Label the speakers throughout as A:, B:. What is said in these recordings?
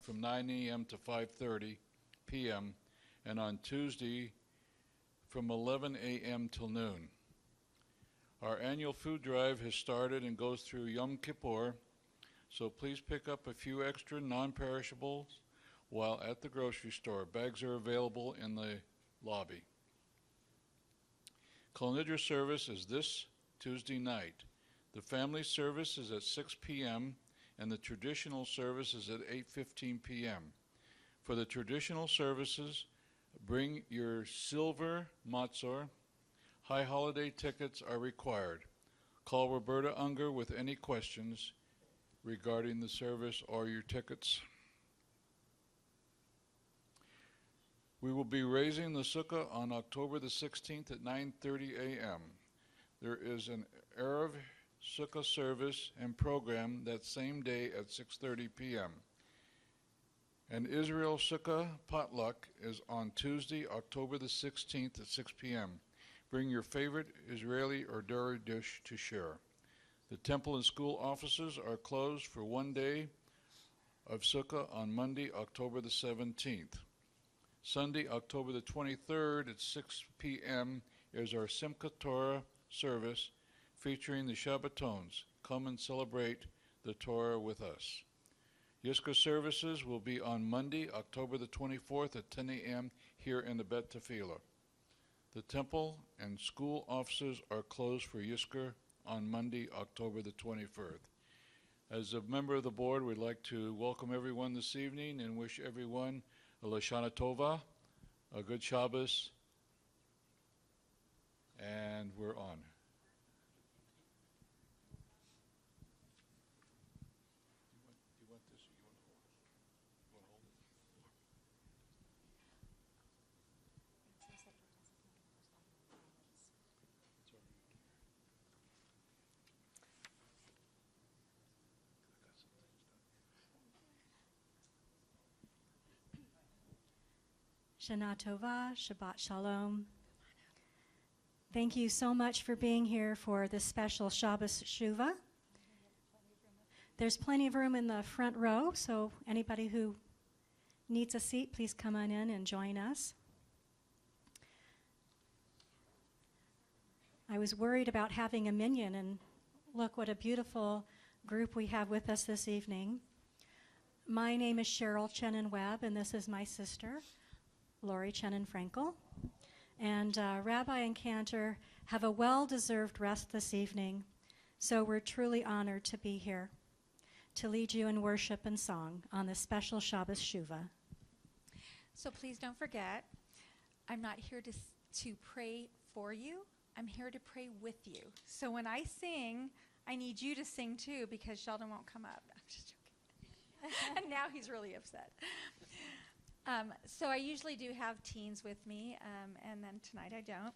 A: from 9 a.m. to 5:30 p.m. and on Tuesday from 11 a.m. till noon. Our annual food drive has started and goes through Yom Kippur, so please pick up a few extra non-perishables while at the grocery store. Bags are available in the lobby. Kol Nidre service is this Tuesday night. The family service is at 6 p.m. and the traditional service is at 8:15 p.m. For the traditional services, bring your silver matzor. High holiday tickets are required. Call Roberta Unger with any questions regarding the service or your tickets. We will be raising the sukkah on October the 16th at 9:30 a.m. There is an Erev Sukkah service and program that same day at 6:30 p.m. An Israel Sukkah potluck is on Tuesday, October the 16th at 6 p.m. Bring your favorite Israeli or dairy dish to share. The temple and school offices are closed for one day of Sukkah on Monday, October the 17th. Sunday, October the 23rd at 6 p.m. is our Simchat Torah service featuring the Shabbatons. Come and celebrate the Torah with us. Yizkor services will be on Monday, October the 24th at 10 a.m. here in the Bet Tefillah. The temple and school offices are closed for Yizkor on Monday, October the 21st. As a member of the board, we'd like to welcome everyone this evening and wish everyone a Lashana Tova, a good Shabbos, and we're on. Do you want this or you want to hold it?
B: Shana Tova, Shabbat Shalom. Thank you so much for being here for this special Shabbos Shuvah. There's plenty of room in the front row, so anybody who needs a seat, please come on in and join us. I was worried about having a minyan, and look what a beautiful group we have with us this evening. My name is Cheryl Chenin Webb, and this is my sister, Lori Chenin Frankel. And Rabbi and Cantor have a well-deserved rest this evening, so we're truly honored to be here to lead you in worship and song on this special Shabbos Shuvah.
C: So please don't forget, I'm not here to pray for you. I'm here to pray with you. So when I sing, I need you to sing too, because Sheldon won't come up. I'm just joking. And now he's really upset. So I usually do have teens with me, and then tonight I don't.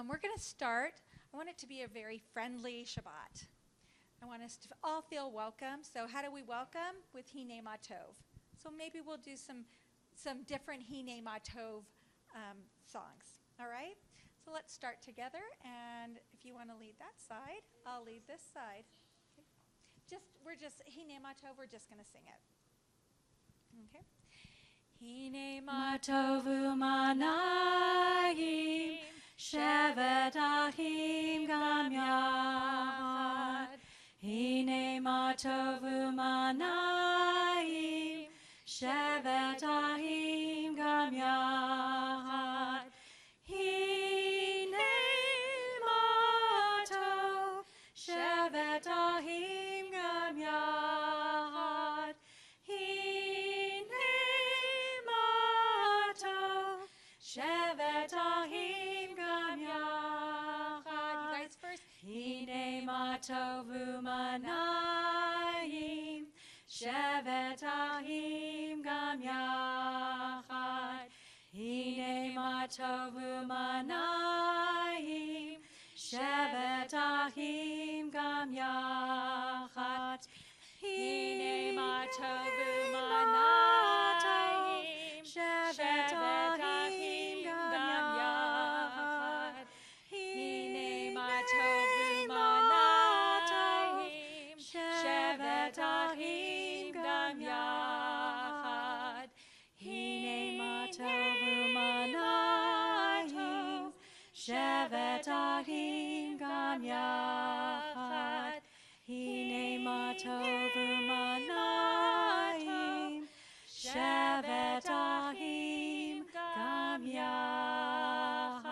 C: We're going to start. I want it to be a very friendly Shabbat. I want us to all feel welcome. So how do we welcome? With Hinei Ma Tov. So maybe we'll do some different Hinei Ma Tov songs. All right? So let's start together. And if you want to lead that side, I'll lead this side. Okay. We're just Hinei Ma Tov. We're just going to sing it. Okay. Hinei ma tovu manayim, shevet achim gam yachad. Hinei ma tovu manayim, shevet achim gam yachad. Hinei ma tov, shevet achim gam yachad. Shevet Ahim Gam Yachad. You guys first. Hinei ma tovu manayim, Shevet Ahim Gam Yachad. Hinei ma tovu manayim, Shevet Ahim Gam Yachad. Hinei ma tovu manayim, Shevet Ahim Gam Yachad. Hinei ma tovu manayim, Shevet Ahim Gam Yachad.
B: gam yachad. Hine ma tovu manayim. Shevet ahim gam yachad.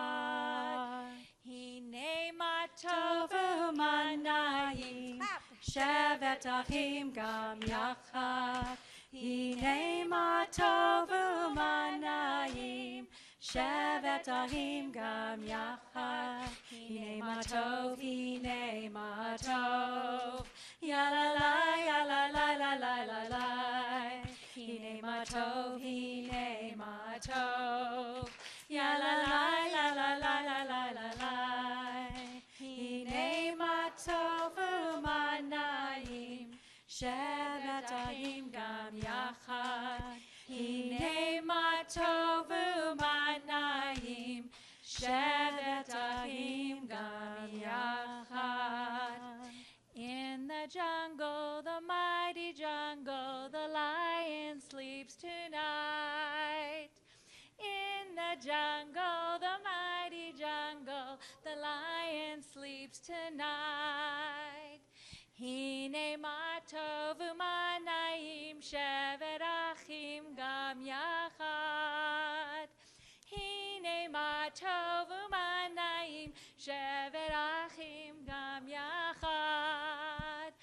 C: Hine ma
B: Tovu manayim. Shevet achim gam yachad. Hine ma tovu manayim. Shevet achim gam yachad. Hine ma tov, hine ma tov. Ya la la, ya la la la la la la. Hine ma tov, hine ma tov. Ya la la la la la la la la la. Hine ma tovu manayim. Shevet ahim gam yachad. Hine ma tovu manayim. Shevet ahim gam yachad.
C: In the jungle, the mighty jungle, the lion sleeps tonight. In the jungle, the mighty jungle, the lion sleeps tonight. Hine ma tovu manayim, shevet achim gam yachad. Hine ma tovu manayim, shevet achim gam yachad.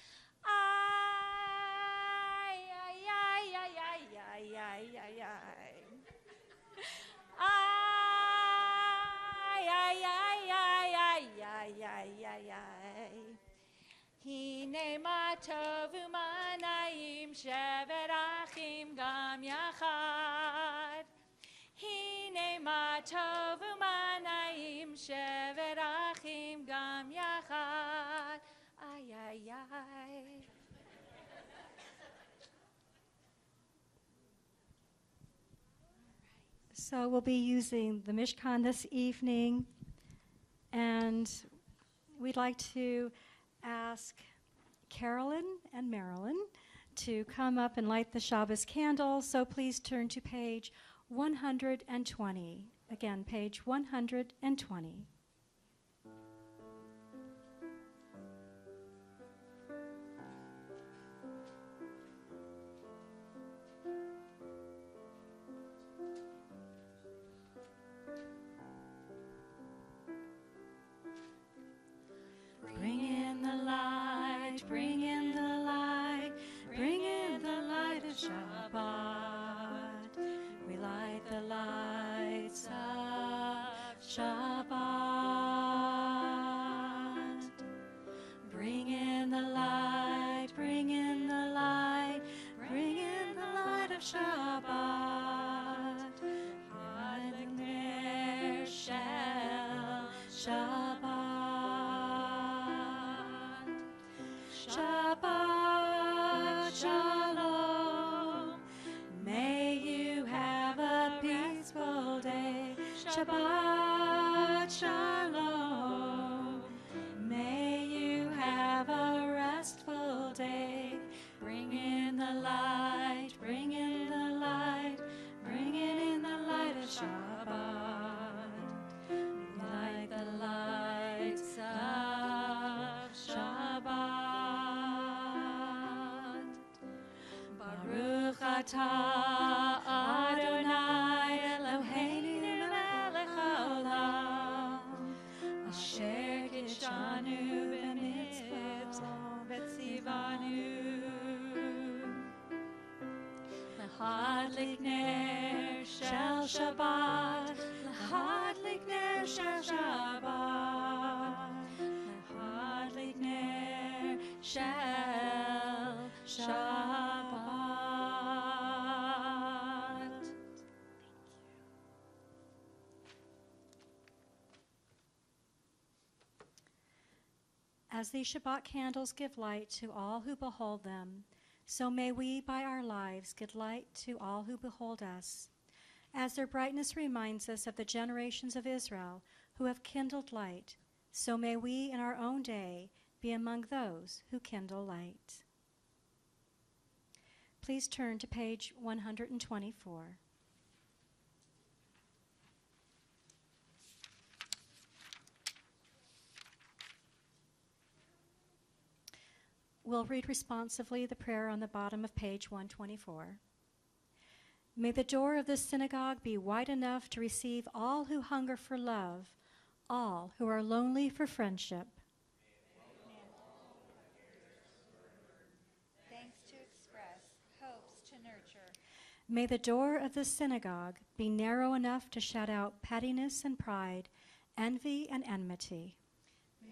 C: Ay, ay, ay, ay, ay, ay, ay, ay, ay. Ay, ay, ay, ay, ay, ay, ay, ay, ay. Hine ma tovu manayim, shevet achim gam yachad. Hine ma tovu manayim, shevet achim gam yachad. Ay, ay, ay.
B: So we'll be using the Mishkan this evening, and we'd like to ask Carolyn and Marilyn to come up and light the Shabbos candle. So please turn to page 120. Again, page 120. Bring in the light, bring in the light, bring in the light of Shabbat. We light the lights of Shabbat. Bring in the light, bring in the light, bring in the light of Shabbat. Heilig ner shel Shabbat. Shabbat Shalom. May you have a peaceful day. Shabbat Shalom. May you have a restful day. Bring in the light, bring in the light, bring it in the light of Shabbat. Light the lights of Shabbat. Baruch atah Adonai Eloheinu melech haolam, asher kidshanu b'mitzvot v'tzivanu. L'hadlik ner shel Shabbat, l'hadlik ner shel Shabbat, l'hadlik ner shel Shabbat. As these Shabbat candles give light to all who behold them, so may we by our lives give light to all who behold us. As their brightness reminds us of the generations of Israel who have kindled light, so may we in our own day be among those who kindle light. Please turn to page 124. We'll read responsively the prayer on the bottom of page 124. May the door of this synagogue be wide enough to receive all who hunger for love, all who are lonely for friendship.
C: Thanks to express, hopes to nurture.
B: May the door of this synagogue be narrow enough to shut out pettiness and pride, envy and enmity.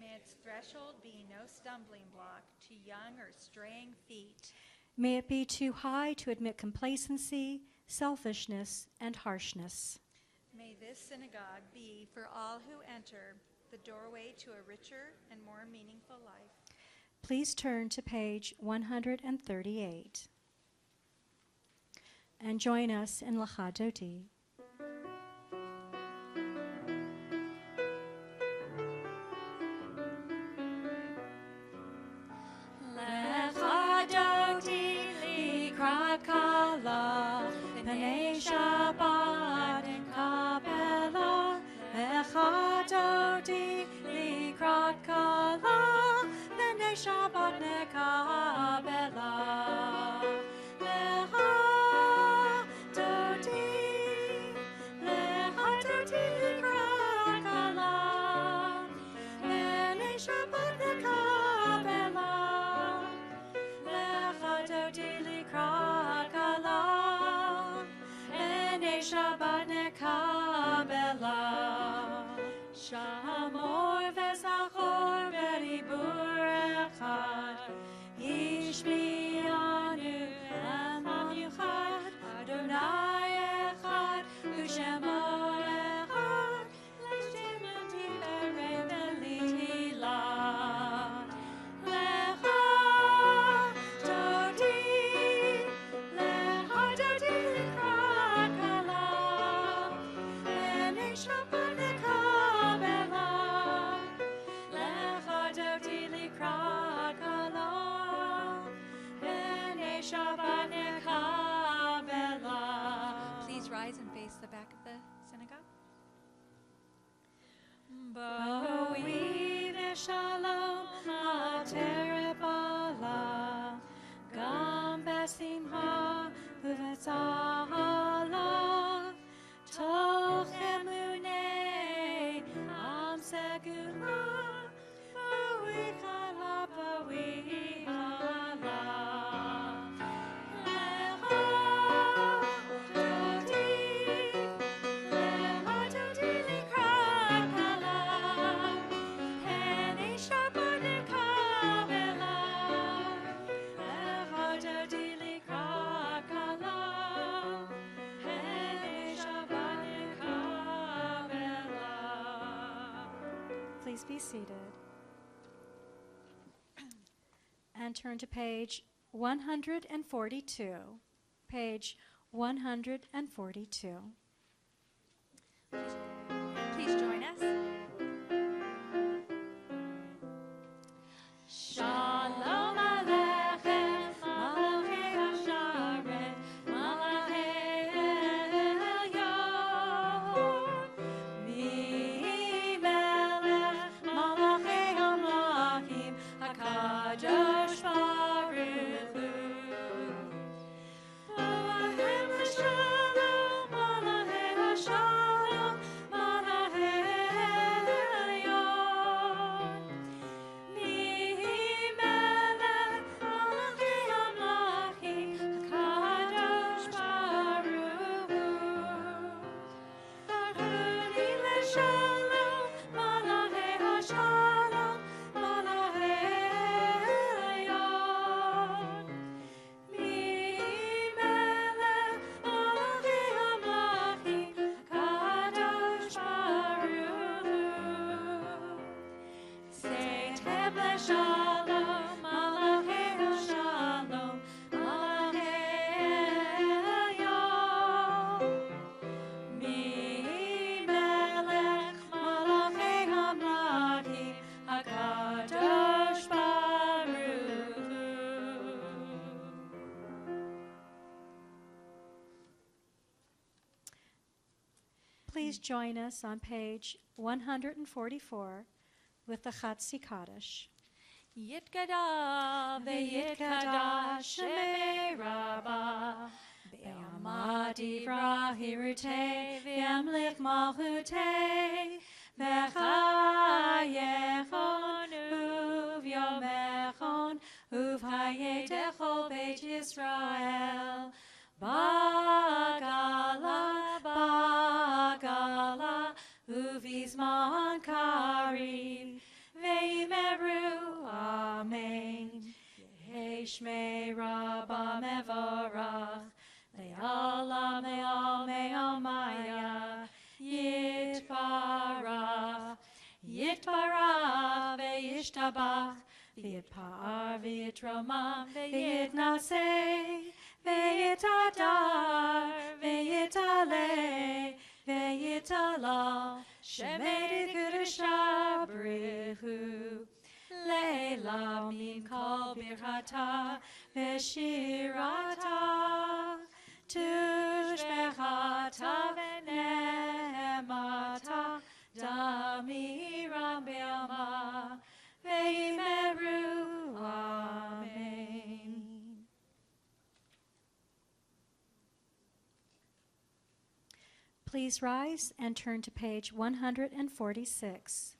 C: May its threshold be no stumbling block to young or straying feet.
B: May it be too high to admit complacency, selfishness, and harshness.
C: May this synagogue be, for all who enter, the doorway to a richer and more meaningful life.
B: Please turn to page 138 and join us in Lecha Dodi. Lecha Dodi likrat kala, Pnei Shabbat nekabela. Lecha Dodi likrat kala, Pnei Shabbat nekabela. Lecha Dodi likrat kala, Pnei Shabbat nekabela. Lecha Dodi likrat kala, Pnei Shabbat nekabela. Shamor v'zachor v'ribur echad, Yishmianu eman yuchad, Adonai echad, U'shemo echad, L'shem tiberei v'lihila. Lecha Dodi likrat kala, Pnei Shabbat nekabela. Lecha Dodi likrat kala, Pnei Shabbat nekabela.
C: Please rise and face the back of the synagogue.
B: Bo'wi v'shalom ha'teret bala, Gam b'simcha u'v'tzahalav, Toch emunei am segula, Bo'wi chala, Bo'wi chala. Lecha Dodi likrat kala, Pnei Shabbat nekabela. Lecha Dodi likrat kala, Pnei Shabbat nekabela. Please be seated. And turn to page 142. Page 142.
C: Please join us.
B: Shalom Aleichem, Malachei Hasharet, Malachei Elyon. Mi-melech, Malachei Hamlachim, HaKadosh Baruch Hu. Malachei Hashalom, Malachei Hashalom, Malachei Elyon. Mi-melech, Malachei Hamlachim, HaKadosh Baruch Hu. Baruni leshalom, Malachei Hashalom, Malachei Elyon. Mi-melech, Malachei Hamlachim, HaKadosh Baruch Hu. Seitem leshalom, Malachei Hashalom, Malachei Elyon. Mi-melech, Malachei Hamlachim, HaKadosh Baruch Hu. Please join us on page 144 with the Chatzi Kaddish.
C: Yitkada
B: Veyitkada Shemei Rabbah. Be'amad Ivra Hirute Ve'amlich Malchute V'chayechon Uvyomechon Uvhayedechol Beit Yisrael Bagala Bagala Uvizman Kari Ve'imeru Amen Yehi Shmei Rabbah Mevorach Le'alam le'al me'amaya Yitbarach Yitbarach ve'yishtabach V'yitpa'ar v'yitromam v'yitnaseh V'yitadar v'yitaleh V'yitalal Shemei Kedusha Brichu Leila min kol birchata v'shirata Tushbechata v'nehemata Damiram be'alma ve'imeru Amen. Please rise and turn to page 146.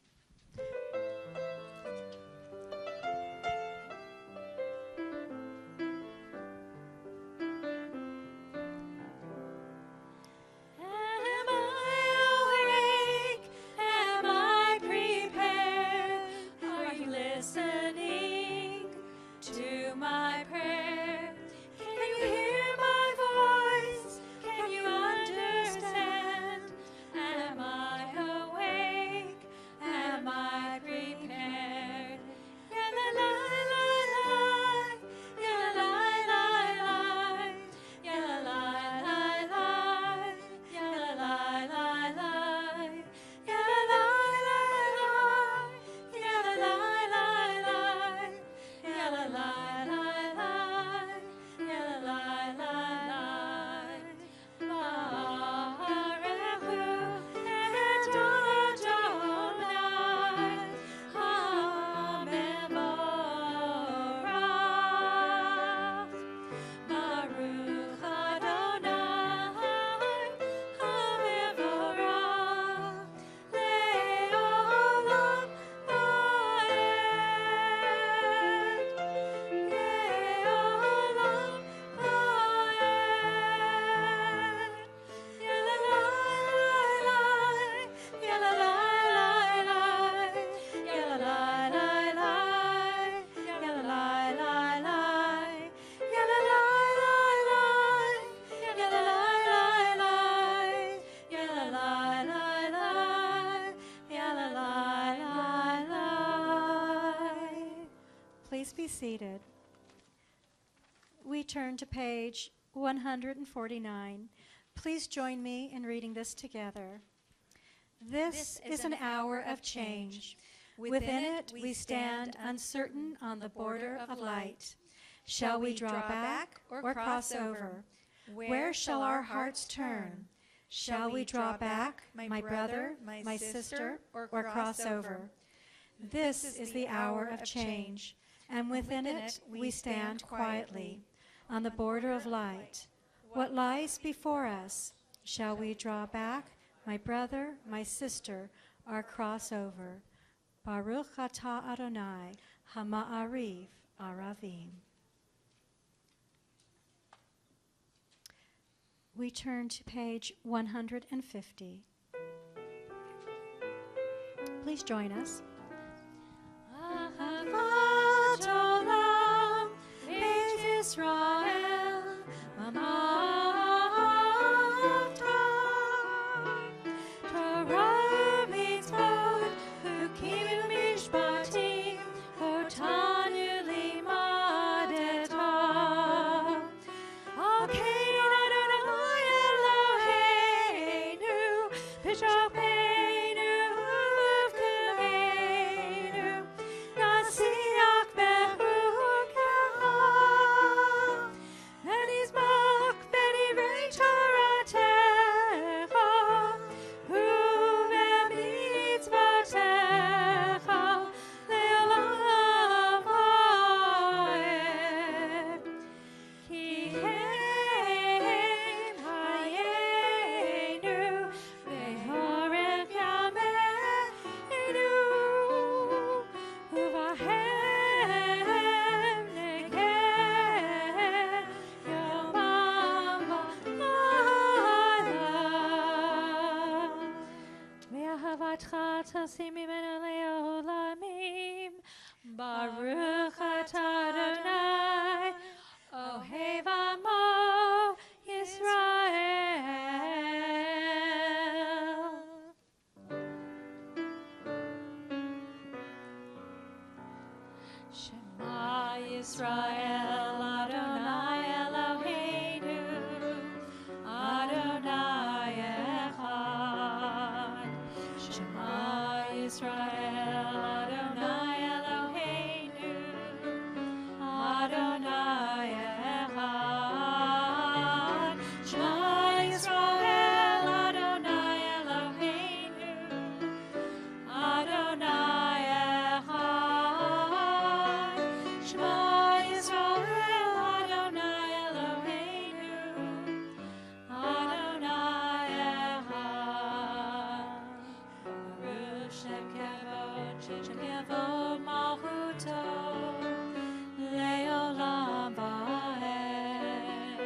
B: Please be seated. We turn to page 149. Please join me in reading this together. This is an hour of change. Within it we stand uncertain on the border of light. Shall we draw back or cross over? Where shall our hearts turn? Shall we draw back, my brother, my sister, or cross over? This is the hour of change, and within it we stand quietly on the border of light. What lies before us? Shall we draw back, my brother, my sister, or cross over? Baruch atah Adonai, hama'ariv aravim. We turn to page 150. Please join us. Ahavat olam, Beit Yisrael, amavta. Torah mitzvot, chukim mishpatim, otanu limadeta. Alkein Adonai Eloheinu, b'shopeinu uv'kameinu.
C: Tosimi Menele Olamim. Baruch atah Adonai. Ohev Amo Yisrael. Shema Yisrael Adonai Eloheinu Adonai Echad. Shema Yisrael Adonai Eloheinu Adonai Echad. Shema Yisrael Adonai Eloheinu Adonai Echad. Shema Yisrael Adonai Eloheinu Adonai Echad. Baruch Shem Kevod Malchuto Leolam Vaed.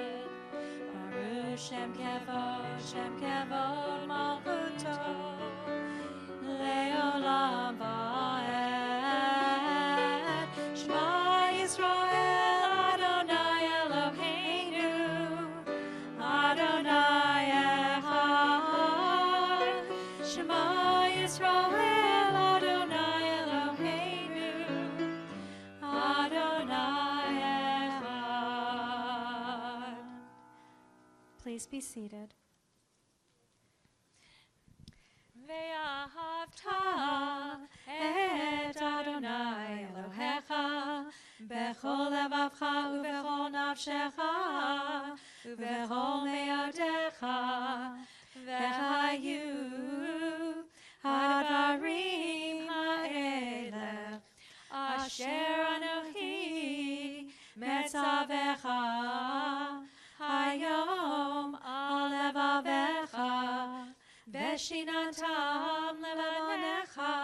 C: Baruch Shem Kevod Malchuto Leolam Vaed. Shema Yisrael Adonai Eloheinu Adonai Echad. Shema Yisrael Adonai Eloheinu Adonai Echad.
B: Please be seated.
C: Ve'ahavta et Adonai Elohecha bechol levavcha uvechol nafshecha uvechol me'odecha v'hayu hadarim ha'ele asher anochi metzavecha hayom al levavecha Veshinatam levanecha,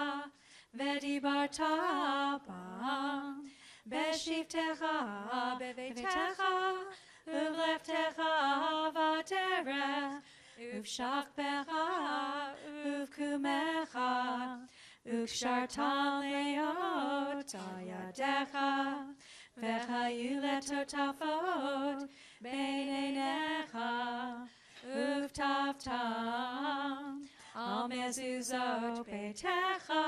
C: vedibarta bam, beshivtecha bevetecha, uvleftecha vaderech, uvshachpecha, uvkumecha, ukshartam leot ayadecha, vechayu letotafot beinenecha, Uftavtam al mezuzot beitecha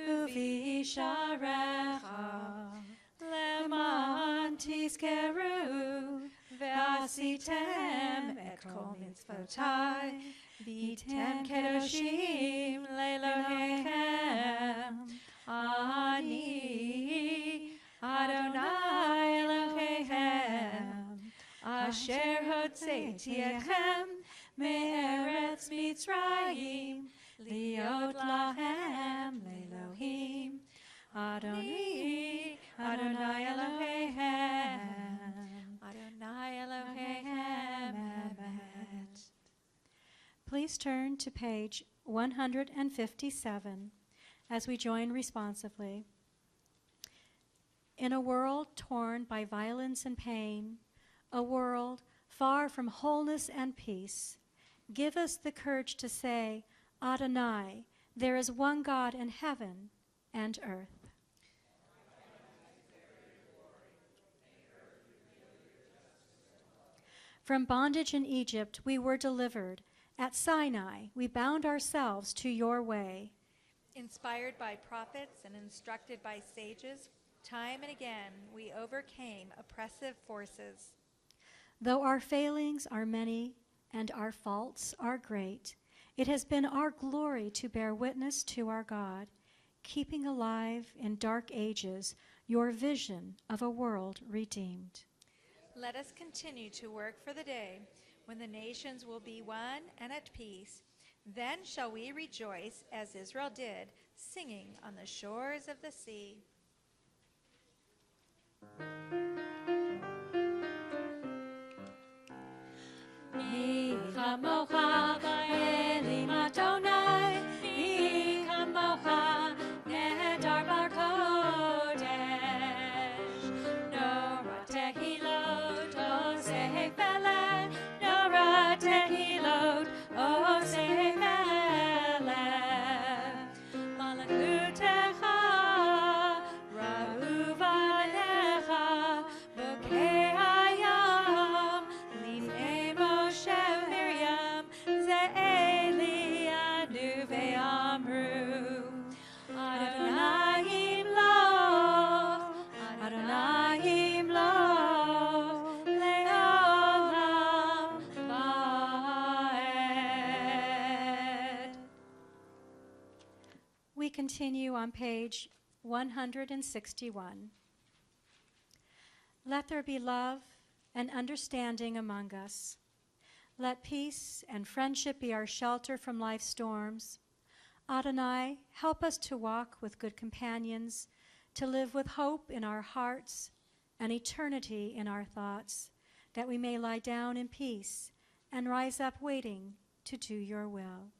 C: uvisharecha leman tizkeru ve'asitem et kol mitzvotai v'tem kedoshim le'Elohechem ani Adonai Elohechem Asher hotzeiti etchem me'eretz Mitzrayim liot lahem le'Elohim Adonai Adonai Elohechem Adonai Elohechem emet.
B: Please turn to page 157 as we join responsively. In a world torn by violence and pain, a world far from wholeness and peace, give us the courage to say, Adonai, there is one God in heaven and earth. From bondage in Egypt we were delivered. At Sinai we bound ourselves to your way.
C: Inspired by prophets and instructed by sages, time and again we overcame oppressive forces.
B: Though our failings are many and our faults are great, it has been our glory to bear witness to our God, keeping alive in dark ages your vision of a world redeemed.
C: Let us continue to work for the day when the nations will be one and at peace. Then shall we rejoice as Israel did, singing on the shores of the sea. Mi chamocha elim Adonai, mi chamocha nehedar bar kodesh. Nora tehilot oseh feleh, nora tehilot oseh feleh.
B: continue on page 161. Let there be love and understanding among us. Let peace and friendship be our shelter from life's storms. Adonai, help us to walk with good companions, to live with hope in our hearts and eternity in our thoughts, that we may lie down in peace and rise up waiting to do your will.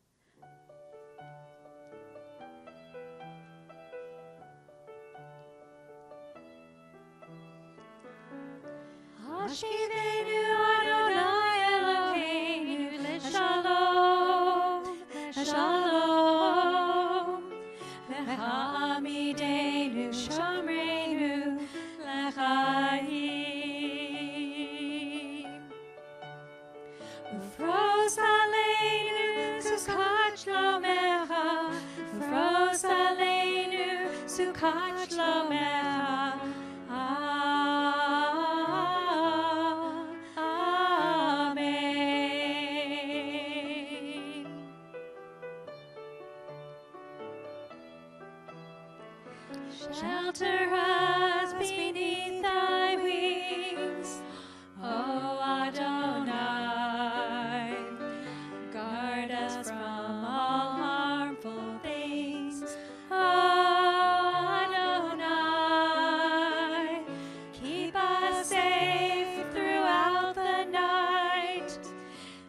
D: Hashivenu Adonai Eloheinu Leshalom, Leshalom, V'ha'amidenu Shomreinu L'chaim. Ufros aleinu Sukkot Shlomecha, Ufros aleinu Sukkot Shlomecha. Shelter us beneath thy wings, O Adonai. Guard us from all harmful things, O Adonai. Keep us safe throughout the night,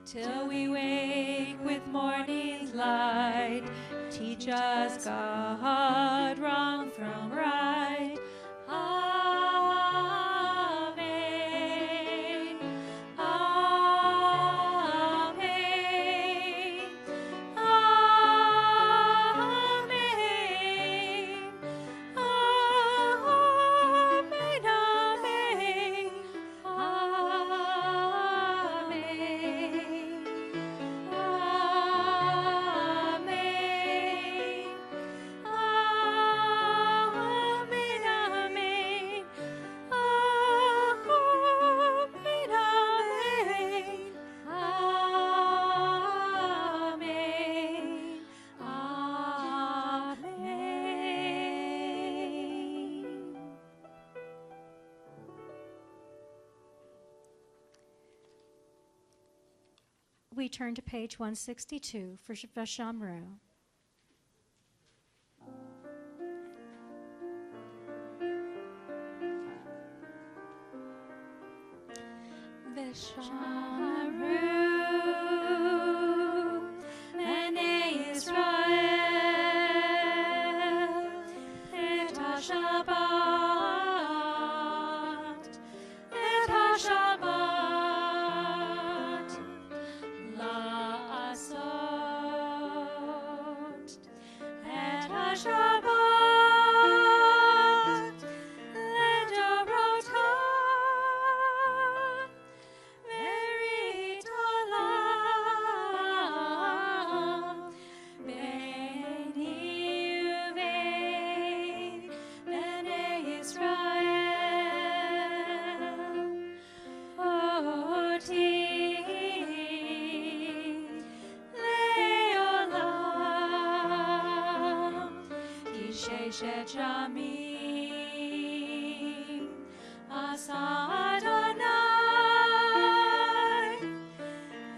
D: till we wake with morning's light. Teach us, God, wrong from right. Amen. Amen. Amen. Amen.
B: We turn to page 162 for Vashamru.
D: V'shamru b'nei Yisrael et HaShabbat, et HaShabbat la'asot, et HaShabbat ledorotam. Veritolam, Beni Uvein, Bnei Yisrael, Oti Leolam, Kisheshet Shamim, Asa Adonai,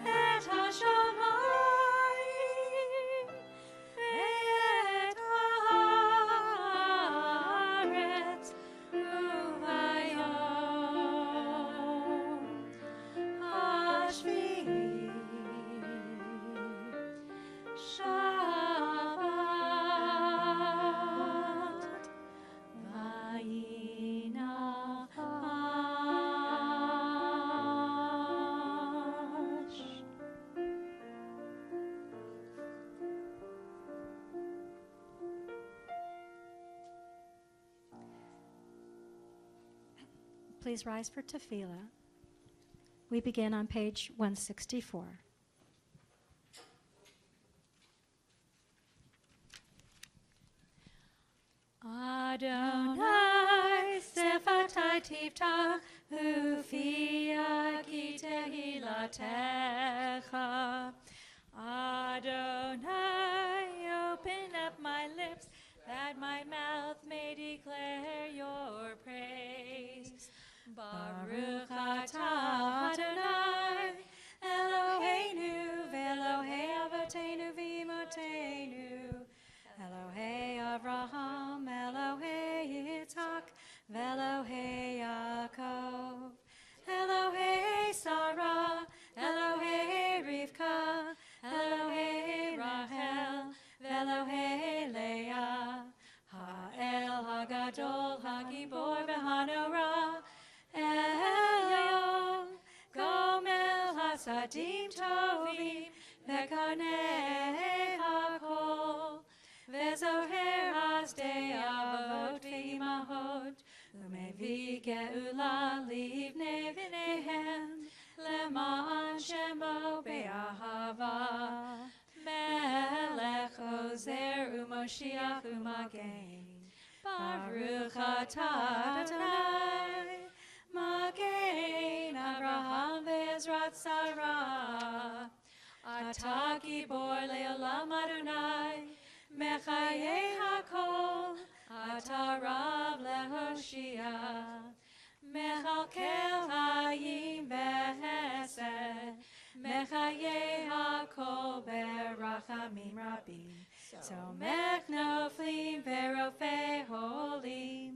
D: et hashamayim, et haaretz, uvayom hashvi'i Shabbat, vayinachash.
B: Please rise for tefillah. We begin on page 164.
D: Adonai sefatai tiftach ufia ki tehilatecha. Adonai, open up my lips Gadol Hagibor V'Hanora Elyon Gomel Hasadim Tovim Vekaneh Hakol Vezoher Hasdei Avot V'Imahot Umevi Geula Livnei V'nehem Leman Shemo Be'ahava Melech Ozer Umoshiach Umagen Baruch atah Adonai Magen Abraham ve'Ezrat Sarah Atah Gibor le'olam Adonai Mechayei hakol Atah Rav le'Hoshia Mechalkel hayim v'hesed Mechayei hakol berachamim rabim Somech noflim verofei holim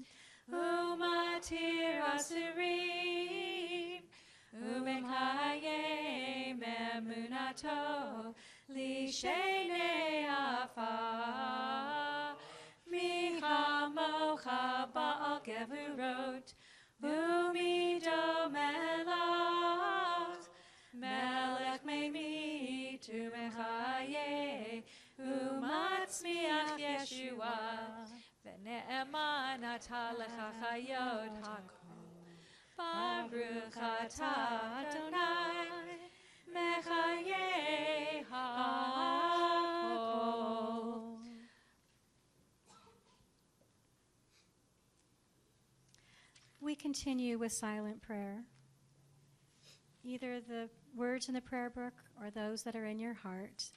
D: Umatir asurim Umechayei memunato Lishenei afar Michamocha ba'al gevurot Umido melach Melech meimit Umechayei Umatzmiach Yeshua V'ne'eman atah lechachayot hakol Baruch atah Adonai Mechayei hakol.
B: We continue with silent prayer. Either the words in the prayer book or those that are in your heart.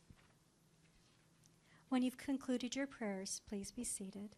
B: When you've concluded your prayers, please be seated.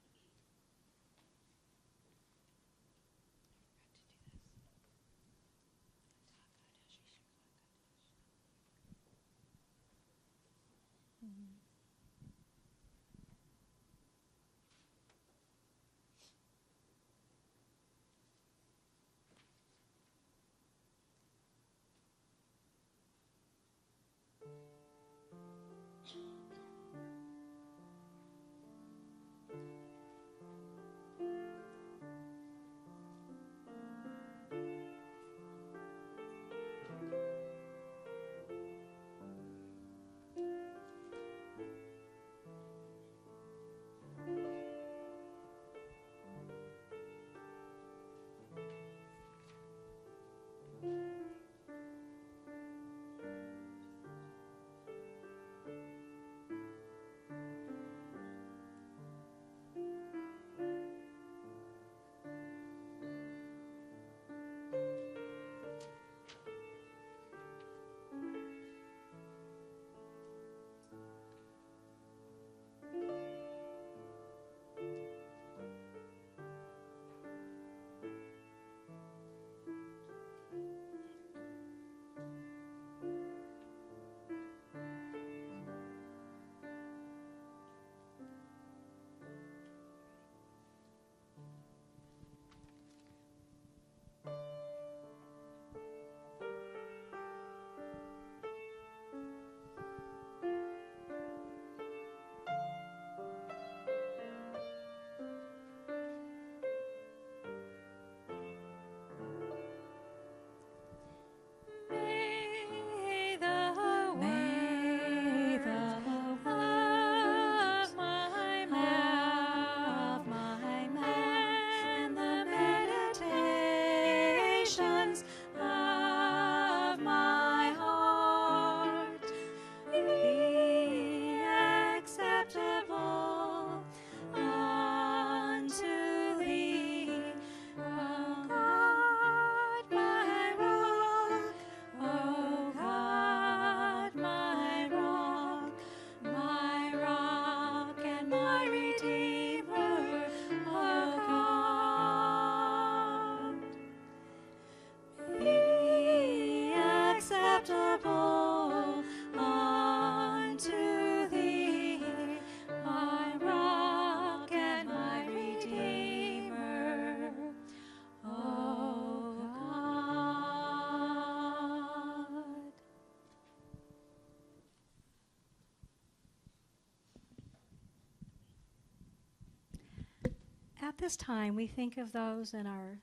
B: At this time, we think of those in our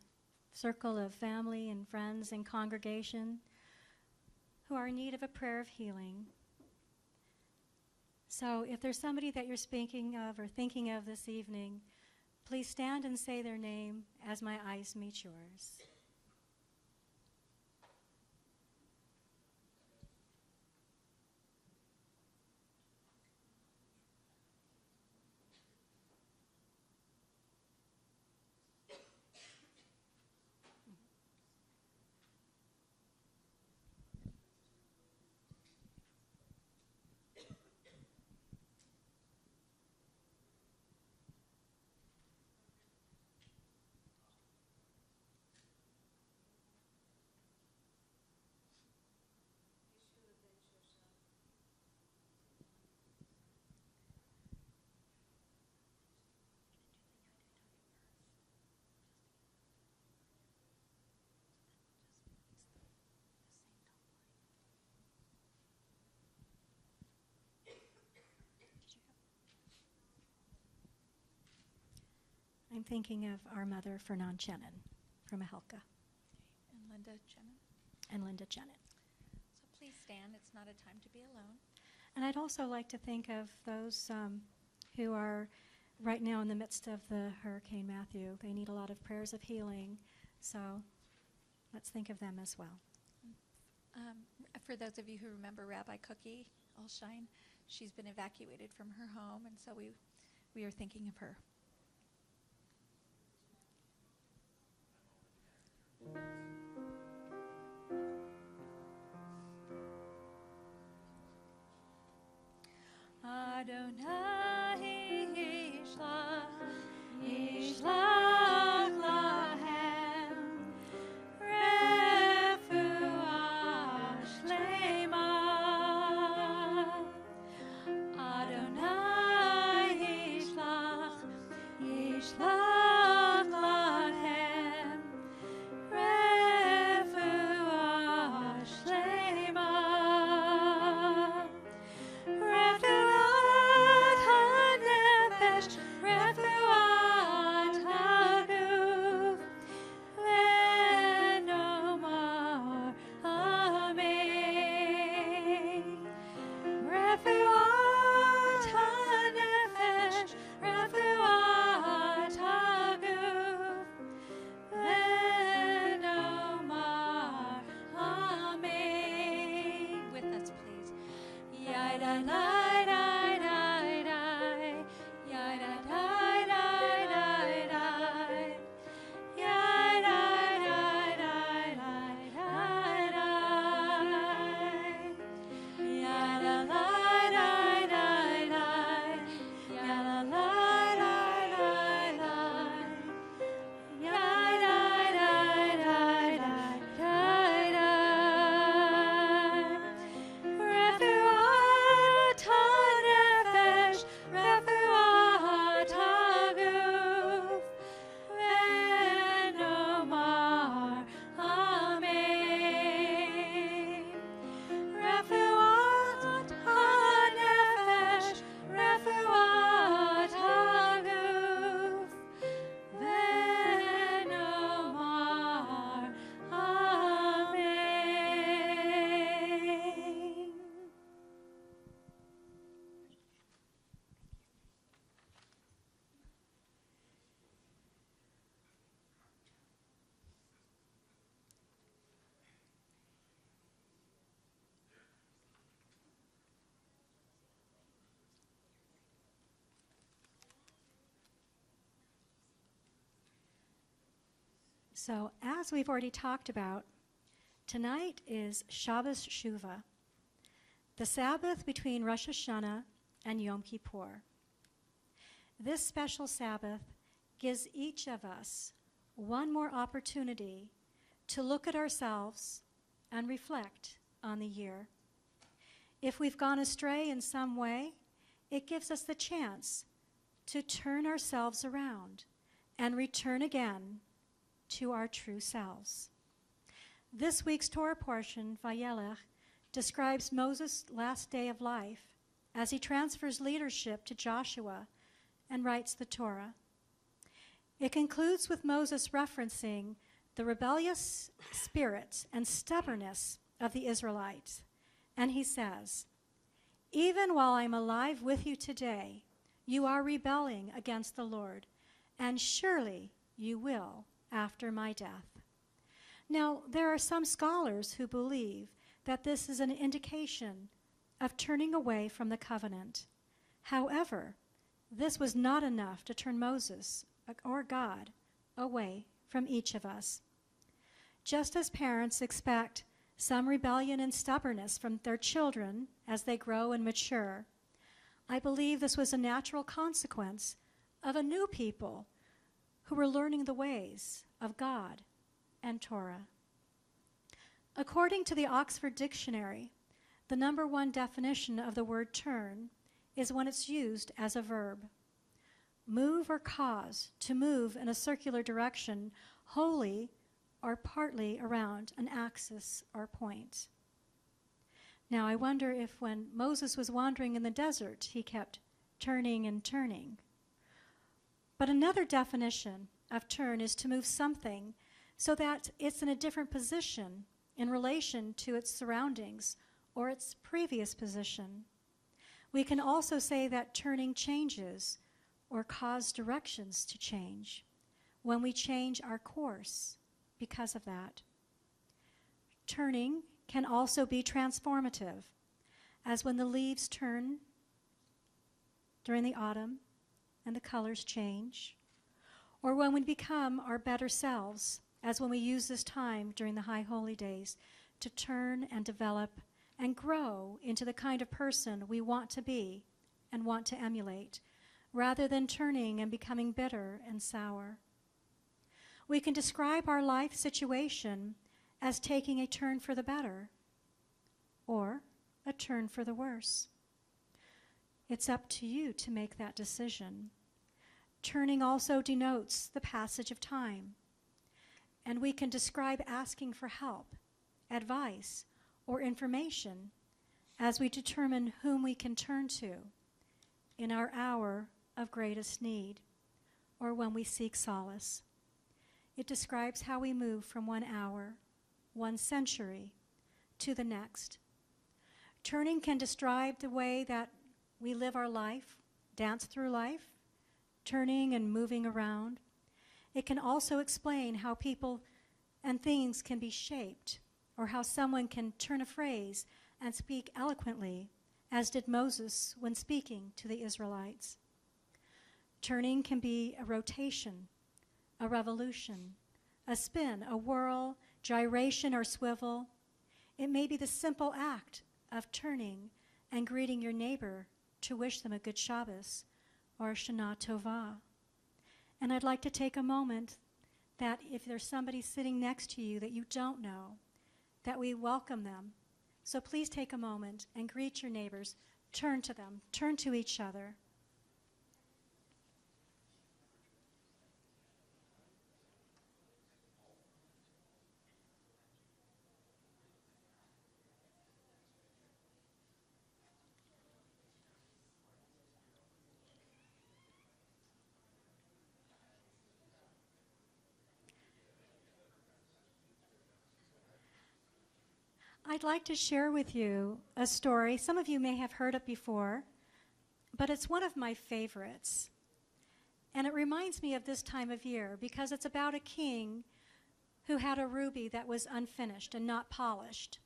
B: circle of family and friends and congregation who are in need of a prayer of healing. So if there's somebody that you're speaking of or thinking of this evening, please stand and say their name as my eyes meet yours. I'm thinking of our mother, Fernan Chenin, from Ahelka,
C: And Linda Jenna.
B: and Linda Chenin.
C: So please stand. It's not a time to be alone.
B: And I'd also like to think of those who are right now in the midst of the Hurricane Matthew. They need a lot of prayers of healing, so let's think of them as well.
C: For those of you who remember Rabbi Cookie Allshine, she's been evacuated from her home, and so we are thinking of her.
D: Adonai yishlach lahem refuah shlema. Adonai yishlach lahem refuah shlema. Refuat hanefesh, refuat haguf, venomar amen. Refuat hanefesh, refuat haguf, venomar amen.
C: With us, please.
D: Refuat hanefesh, refuat haguf, venomar amen. Refuat hanefesh, refuat haguf, venomar amen.
B: So, as we've already talked about, tonight is Shabbos Shuvah, the Sabbath between Rosh Hashanah and Yom Kippur. This special Sabbath gives each of us one more opportunity to look at ourselves and reflect on the year. If we've gone astray in some way, it gives us the chance to turn ourselves around and return again to our true selves. This week's Torah portion, Vayelech, describes Moses' last day of life as he transfers leadership to Joshua and writes the Torah. It concludes with Moses referencing the rebellious spirit and stubbornness of the Israelites. And he says, "Even while I'm alive with you today, you are rebelling against the Lord, and surely you will after my death." Now, there are some scholars who believe that this is an indication of turning away from the covenant. However, this was not enough to turn Moses or God away from each of us. Just as parents expect some rebellion and stubbornness from their children as they grow and mature, I believe this was a natural consequence of a new people who were learning the ways of God and Torah. According to the Oxford Dictionary, the number one definition of the word turn is when it's used as a verb. Move or cause to move in a circular direction wholly or partly around an axis or point. Now, I wonder if when Moses was wandering in the desert, he kept turning and turning. But another definition of turn is to move something so that it's in a different position in relation to its surroundings or its previous position. We can also say that turning changes or cause directions to change when we change our course because of that. Turning can also be transformative, as when the leaves turn during the autumn and the colors change, or when we become our better selves, as when we use this time during the High Holy Days to turn and develop and grow into the kind of person we want to be and want to emulate, rather than turning and becoming bitter and sour. We can describe our life situation as taking a turn for the better or a turn for the worse. It's up to you to make that decision. Turning also denotes the passage of time, and we can describe asking for help, advice, or information as we determine whom we can turn to in our hour of greatest need or when we seek solace. It describes how we move from one hour, one century, to the next. Turning can describe the way that we live our life, dance through life, turning and moving around. It can also explain how people and things can be shaped, or how someone can turn a phrase and speak eloquently, as did Moses when speaking to the Israelites. Turning can be a rotation, a revolution, a spin, a whirl, gyration, or swivel. It may be the simple act of turning and greeting your neighbor to wish them a good Shabbos or Shana Tova. And I'd like to take a moment that if there's somebody sitting next to you that you don't know, that we welcome them. So please take a moment and greet your neighbors. Turn to them. Turn to each other. I'd like to share with you a story. Some of you may have heard it before, but it's one of my favorites. And it reminds me of this time of year because it's about a king who had a ruby that was unfinished and not polished.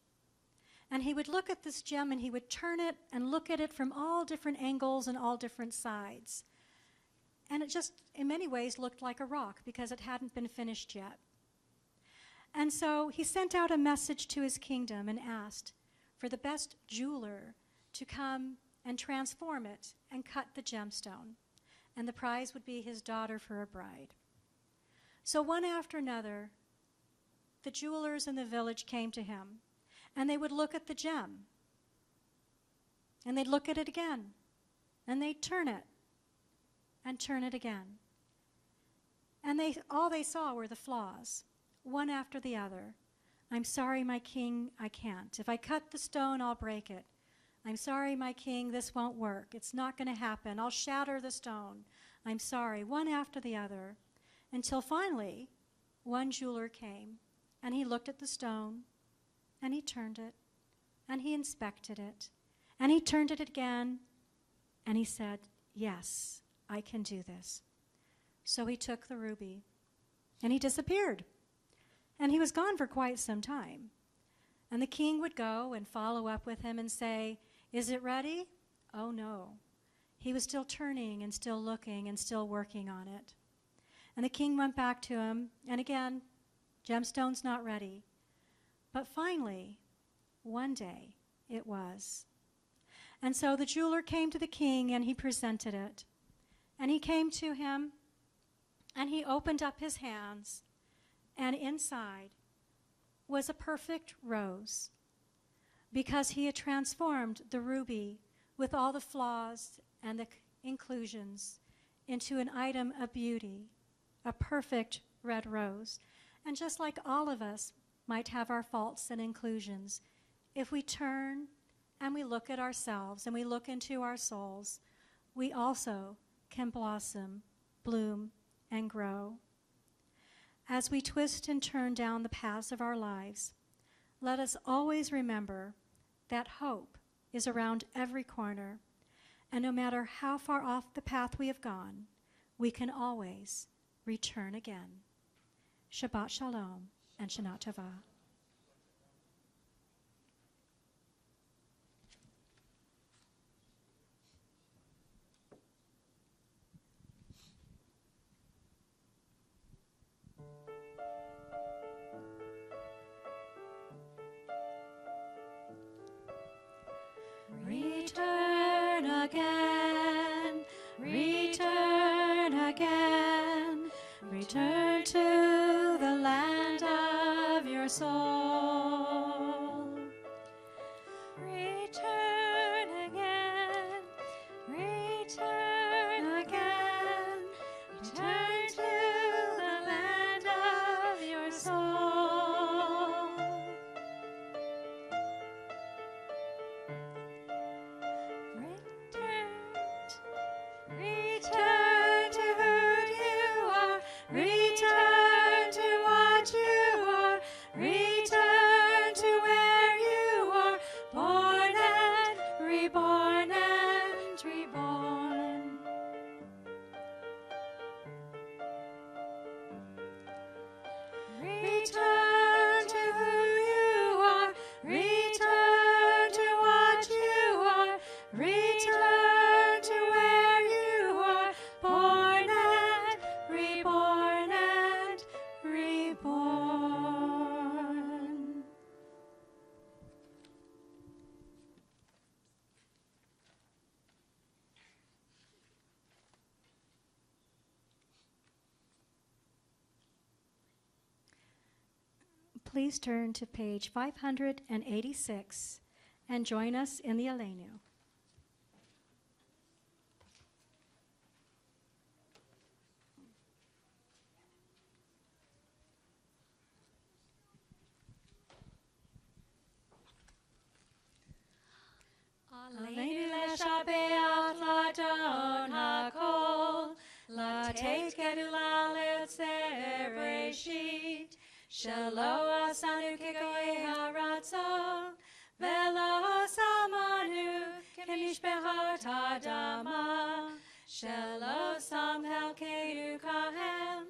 B: And he would look at this gem and he would turn it and look at it from all different angles and all different sides. And it just, in many ways, looked like a rock because it hadn't been finished yet. And so he sent out a message to his kingdom and asked for the best jeweler to come and transform it and cut the gemstone. And the prize would be his daughter for a bride. So one after another, the jewelers in the village came to him, and they would look at the gem, and they'd look at it again, and they'd turn it, and turn it again. And all they saw were the flaws, one after the other. I'm sorry, my king, I can't. If I cut the stone, I'll break it. I'm sorry, my king, this won't work. It's not going to happen. I'll shatter the stone. I'm sorry, one after the other. until finally one jeweler came, and he looked at the stone, and he turned it, and he inspected it, and he turned it again, and he said, "Yes, I can do this." So he took the ruby, and he disappeared. And he was gone for quite some time. And the king would go and follow up with him and say, "Is it ready?" Oh, no. He was still turning and still looking and still working on it. And the king went back to him, and again, "Gemstone's not ready." But finally, one day, it was. And so the jeweler came to the king, and he presented it. And he came to him, and he opened up his hands, and inside was a perfect rose, because he had transformed the ruby with all the flaws and the inclusions into an item of beauty, a perfect red rose. And just like all of us might have our faults and inclusions, if we turn and we look at ourselves and we look into our souls, we also can blossom, bloom, and grow. As we twist and turn down the paths of our lives, let us always remember that hope is around every corner, and no matter how far off the path we have gone, we can always return again. Shabbat Shalom and Shana Tova. Return again, return again, return to the land of your soul. Return again, return again, return to the land of your soul. Return to who you are. Return to what you are. Return to where you are. Born and reborn and reborn. Return to who you are. Return to what you are. Return to where you are. Born and reborn and reborn. Please turn to page 586 and join us in the Aleinu. Aleinu leshabeach ladon hakol, lateit gedula letzeh bereshit, shelo asanu kegoy haratzon, velo samanu kemishpechat adama, shelo sam helkeinu kahem,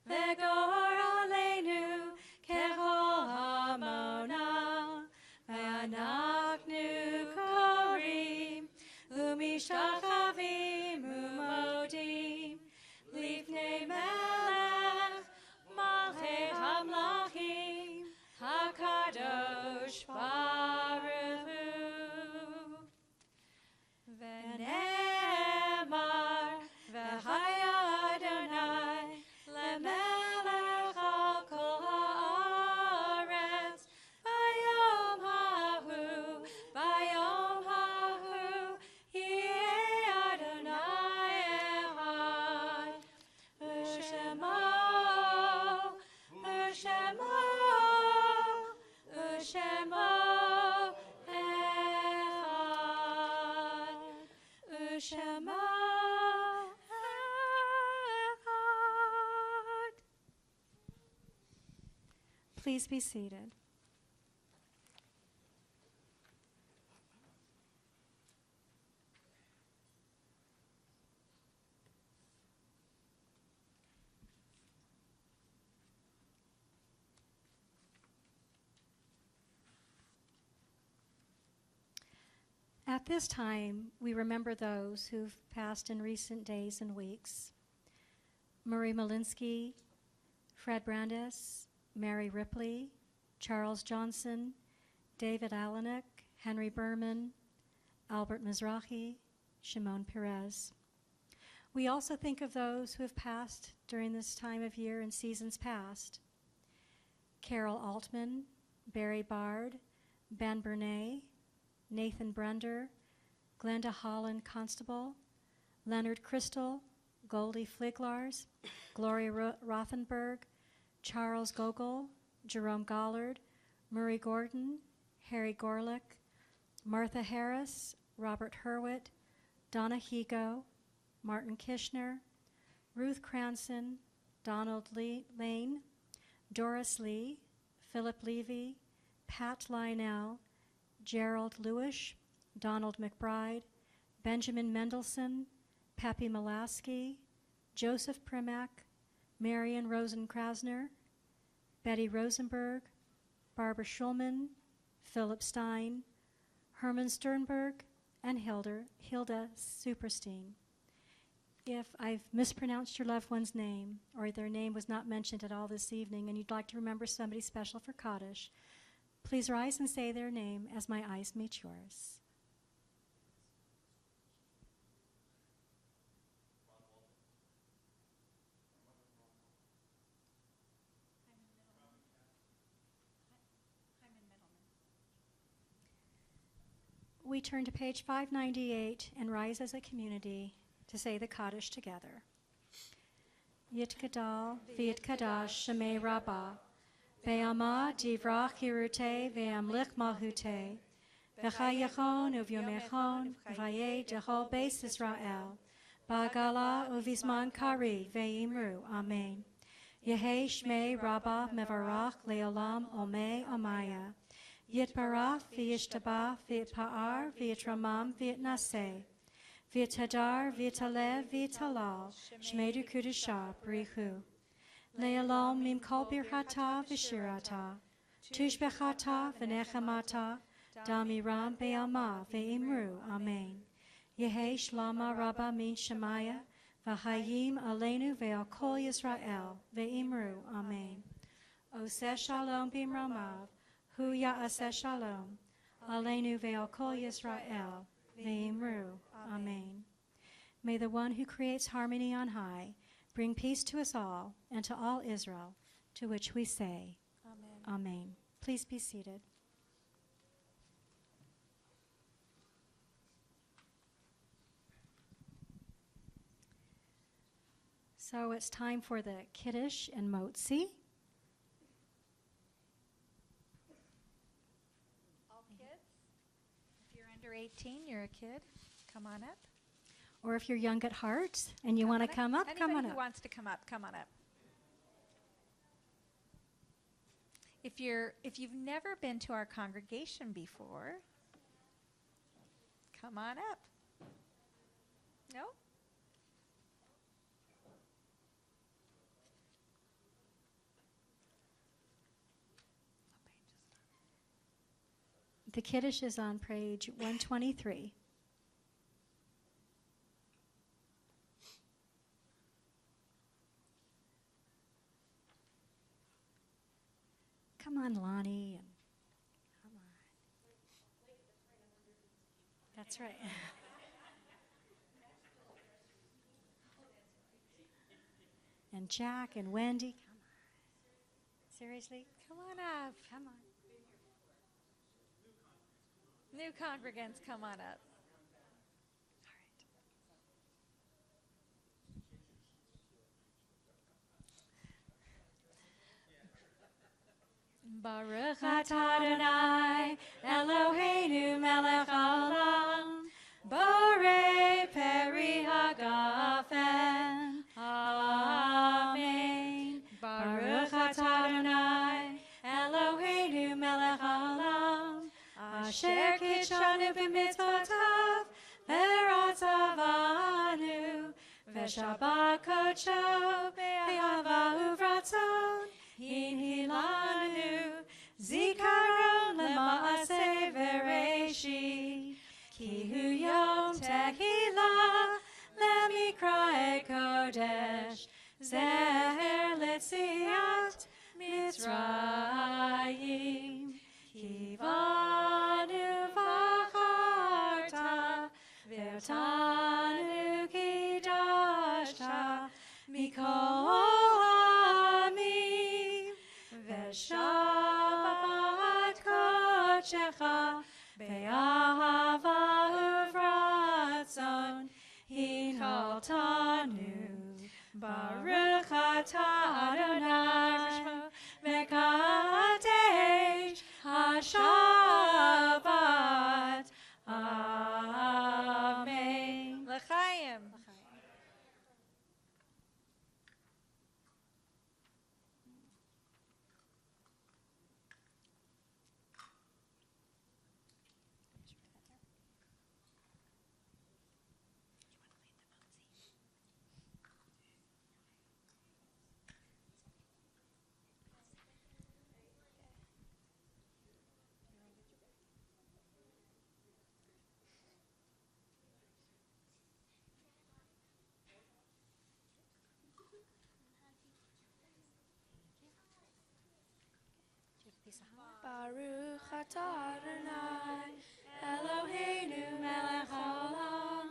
B: vegor aleinu kechol hamona, ve'anachnu korim, umishachavim umodim, lifnei melech, malchei hamlachim, hakadosh baruch hu. Ve'nemar, v'haya Adonai, lemelech al kol haaretz, bayom hahu, yeh Adonai echad, u'shemo, u'shemo, u'shemo echad, u'shemo echad. Please be seated. At this time, we remember those who've passed in recent days and weeks. Murray Malinsky, Fred Brandes, Mary Ripley, Charles Johnson, David Alanek, Henry Berman, Albert Mizrahi, Shimon Perez. We also think of those who have passed during this time of year and seasons past. Carol Altman, Barry Bard, Ben Bernay, Nathan Brunder, Glenda Holland Constable, Leonard Crystal, Goldie Fliglars, Gloria Rothenberg, Charles Gogol, Jerome Gollard, Murray Gordon, Harry Gorlick, Martha Harris, Robert Hurwitt, Donna Higo, Martin Kishner, Ruth Cranson, Donald Lane, Doris Lee, Philip Levy, Pat Lionel, Gerald Lewis, Donald McBride, Benjamin Mendelson, Pappy Molaski, Joseph Primack, Marion Rosenkrasner, Betty Rosenberg, Barbara Schulman, Philip Stein, Herman Sternberg, and Hilda Superstein. If I've mispronounced your loved one's name or their name was not mentioned at all this evening and you'd like to remember somebody special for Kaddish, please rise and say their name as my eyes meet yours. We turn to page 598 and rise as a community to say the Kaddish together. Yit Gadal, V'yit Kadash, Shemei Rabbah, Ve'ama Divrach Hirute, Ve'amlich Malhute, V'chayachon Uvyomechon, V'yeh Dehol Beis Israel, Ba'gala Uvizman Kari, Ve'imru, Amen. Yehei Shmei Rabbah Mevarach Leolam Omei Amaya, Yitbarach V'yishtabah V'yitpa'ar V'yitramam V'yitnaseh, V'yitadar V'yitalev V'yitalal, Shmeidu Kudusha B'richu. Le'olam Mimkol Birchata V'shirata, Tushbechata V'nechamata, Damiram Be'alma Ve'imru, Amen. Yehei Shlama Rabba Min Shemaya, V'hayim Aleinu Ve'al Kol Yisrael, Ve'imru, Amen. Oseh Shalom B'imramav, Hu Ya'aseh Shalom, Aleinu Ve'al Kol Yisrael, Ve'imru, Amen. May the one who creates harmony on high bring peace to us all and to all Israel, to which we say,
C: Amen.
B: Amen. Please be seated. So it's time for the Kiddush and Motzi.
C: All kids, if you're under 18, you're a kid, come on up.
B: Or if you're young at heart and you want to come up, come on
C: Anybody who
B: up.
C: wants to come up, come on up. If you've never been to our congregation before, come on up. No?
B: The Kiddush is on page 123. Come on, Lonnie. And come on. That's right. And Jack and Wendy. Come on. Seriously?
C: Come on up.
B: Come on.
C: New congregants, come on up. Baruch atah Adonai Eloheinu melech haolam borei peri hagafen. Amen. Baruch atah Adonai
D: Vishanu b'mitzvotav, v'ratzavanu, v'shabbat kodsho, be'ahava uvratzon, hinhilanu, zikaron lema'aseh v'reishi, ki hu yom tehillah, lemikra kodesh, zeher letziat Mitzrayim, kivanu v'acharta, v'otanu kidashta, mikol ha'amim, v'shabbat kodshecha, be'ahava uvratzon, hinoltanu. Baruch atah Adonai mekadesh hashabbat. Amen.
C: L'chaim.
D: Baruch atah Adonai, Eloheinu melech haolam,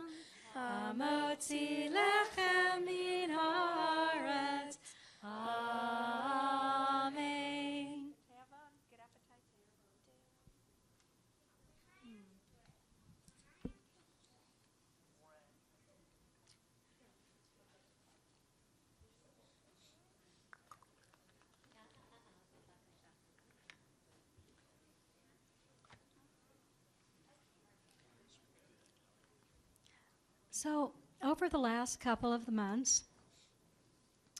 D: hamotzi lechem min haaretz. Amen.
B: So, over the last couple of the months,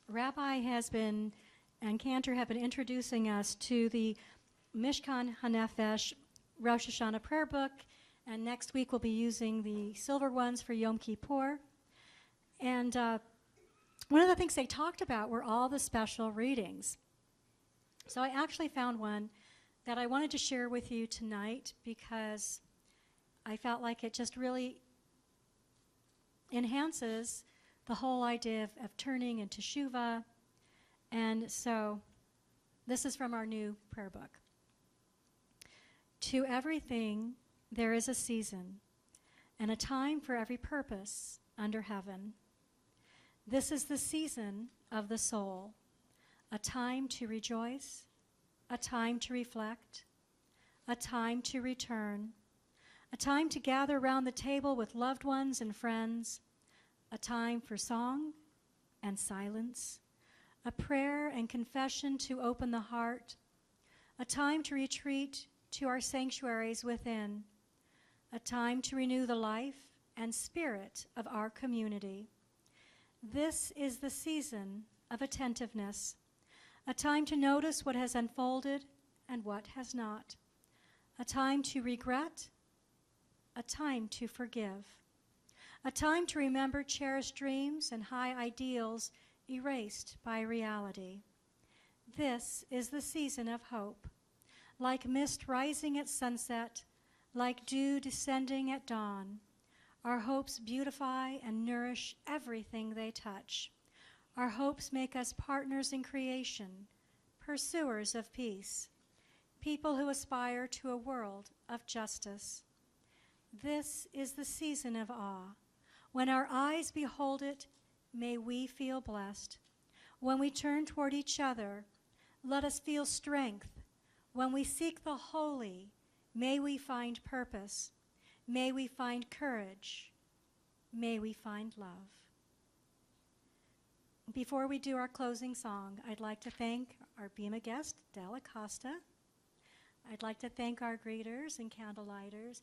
B: Rabbi has been, and Cantor have been introducing us to the Mishkan HaNefesh Rosh Hashanah prayer book, and next week we'll be using the silver ones for Yom Kippur. And one of the things they talked about were all the special readings. So I actually found one that I wanted to share with you tonight because I felt like it just really enhances the whole idea of turning into teshuva. And so this is from our new prayer book. To everything there is a season and a time for every purpose under heaven. This is the season of the soul, a time to rejoice, a time to reflect, a time to return, a time to gather around the table with loved ones and friends, a time for song and silence, a prayer and confession to open the heart, a time to retreat to our sanctuaries within, a time to renew the life and spirit of our community. This is the season of attentiveness, a time to notice what has unfolded and what has not, a time to regret, a time to forgive, a time to remember cherished dreams and high ideals erased by reality. This is the season of hope, like mist rising at sunset, like dew descending at dawn. Our hopes beautify and nourish everything they touch. Our hopes make us partners in creation, pursuers of peace, people who aspire to a world of justice. This is the season of awe. When our eyes behold it, may we feel blessed. When we turn toward each other, let us feel strength. When we seek the holy, may we find purpose. May we find courage. May we find love. Before we do our closing song, I'd like to thank our Bema guest, Della Costa. I'd like to thank our greeters and candlelighters,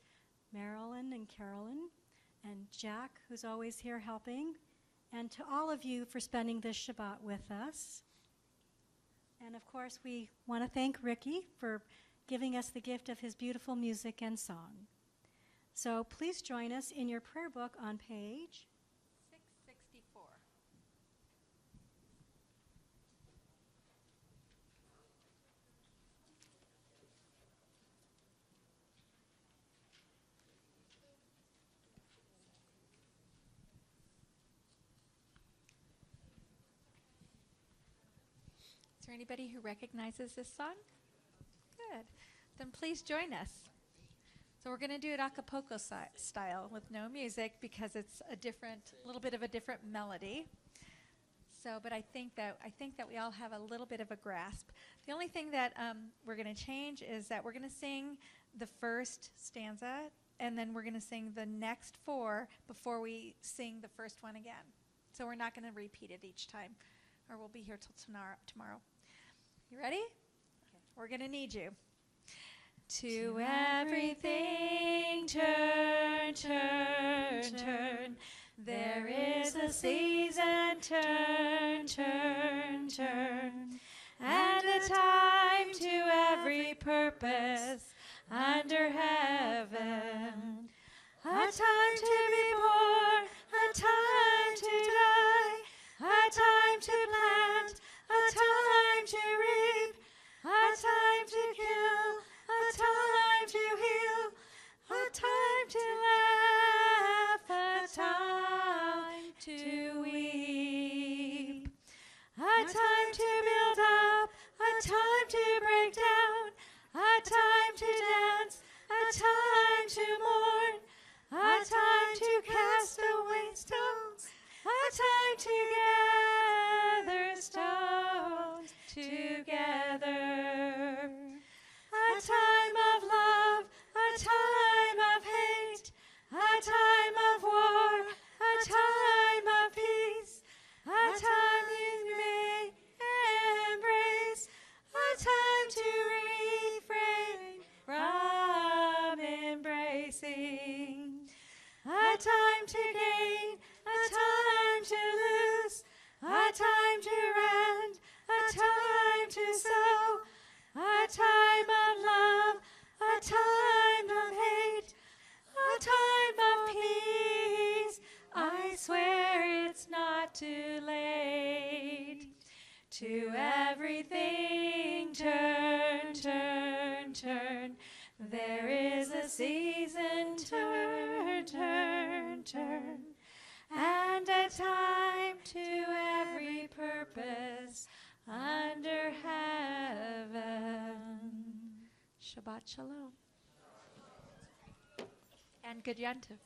B: Marilyn and Carolyn, and Jack, who's always here helping, and to all of you for spending this Shabbat with us. And of course, we want to thank Ricky for giving us the gift of his beautiful music and song. So please join us in your prayer book on page
C: 664. Is there anybody who recognizes this song? Good. Then please join us. So we're going to do it Acapulco style with no music because it's a little bit of a different melody. So, but I think that we all have a little bit of a grasp. The only thing that we're going to change is that we're going to sing the first stanza, and then we're going to sing the next 4 before we sing the first one again. So we're not going to repeat it each time, or we'll be here till tomorrow. You ready? Okay. We're going to need you. To everything turn, turn, turn. There is a season, turn, turn, turn. And a time to every purpose under heaven. A time to be born, a time to die, a time to plant, a time to reap, a time to kill, a time to heal, a time to laugh, a time to weep, a time to build up, a time to break down, a time to dance, a time to mourn, a time to cast away stones, a time to gather stones together. A time of love, a time of hate, a time of war, a time of peace, a time you may embrace, a time to refrain from embracing, a time to gain, a time to lose, a time to rend, a time to sow, a time of love, a time of hate, a time of peace. I swear it's not too late. To everything turn, turn, turn. There is a season, turn, turn, turn. And a time to every purpose under heaven. Shabbat shalom. And good yantiv.